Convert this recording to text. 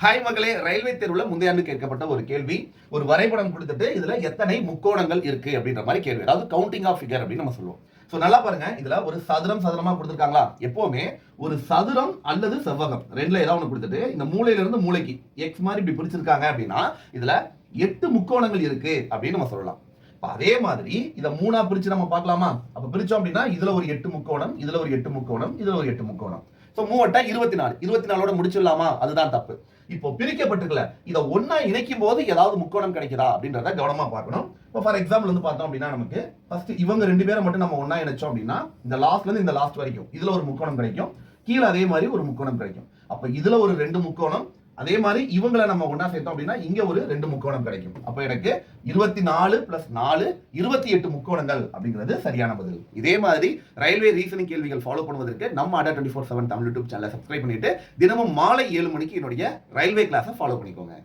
Hi மக்களே, railway தேர்வுல முந்தைய ஆண்டு கேட்கப்பட்ட ஒரு கேள்வி. ஒரு வரைபடம் கொடுத்துட்டு இதுல எத்தனை முக்கோணங்கள் இருக்கு அப்படின்ற மாதிரி கேள்வி. அதாவது கவுண்டிங் ஆஃப் ஃபிகர் அப்படின்னு நம்ம சொல்லுவோம். சோ நல்லா பாருங்க, இதுல ஒரு சதுரமா கொடுத்திருக்காங்களா? எப்பவுமே ஒரு சதுரம் அல்லது செவ்வகம் ரெண்டுல ஏதாவது ஒன்று கொடுத்துட்டு இந்த மூலையில இருந்து மூலைக்கு எக்ஸ் மாதிரி இப்படி பிரிச்சிருக்காங்க அப்படின்னா இதுல 8 முக்கோணங்கள் இருக்கு அப்படின்னு நம்ம சொல்லலாம். அதே மாதிரி இத மூணா பிரிச்சு நம்ம பார்க்கலாமா? அப்ப பிரிச்சோம் அப்படின்னா இதுல ஒரு 8 முக்கோணம், இதுல ஒரு 8 முக்கோணம், இதுல ஒரு 8 முக்கோணம். சோ மூவட்டா 24. 24ஓட முடிச்சிடலாமா? அதுதான் தப்பு. இப்போ பிரிக்கப்பட்டிருக்கல, இத ஒண்ணா இணைக்கும் போது ஏதாவது முக்கோணம் கிடைக்குதா அப்படின்றத கவனமா பார்க்கணும். இப்போ ஃபார் எக்ஸாம்பிள் வந்து பார்த்தோம் அப்படின்னா நமக்கு ஃபர்ஸ்ட் இவங்க ரெண்டு பேரை மட்டும் நம்ம ஒண்ணா இணைச்சோம் அப்படின்னா இந்த லாஸ்ட்ல இருந்து இந்த லாஸ்ட் வரைக்கும் இதுல ஒரு முக்கோணம் கிடைக்கும், கீழே அதே மாதிரி ஒரு முக்கோணம் கிடைக்கும். அப்ப இதுல ஒரு 2 முக்கோணம், அதே மாதிரி இவங்களை நம்ம ஒண்ணா சேர்த்தோம் அப்படின்னா இங்க ஒரு 2 முக்கோணம் கிடைக்கும். அப்ப எனக்கு 24 பிளஸ் 4 28 முக்கோணங்கள் அப்படிங்கிறது சரியான பதில். இதே மாதிரி ரயில்வே ரீசனிங் கேள்விகள் ஃபாலோ பண்ணுவதற்கு நம்ம அடா 24/7 தமிழ் யூடியூப் சேனலை சப்ஸ்கிரைப் பண்ணிட்டு தினமும் மாலை 7 மணிக்கு என்னுடைய ரயில்வே கிளாஸை ஃபாலோ பண்ணிக்கோங்க.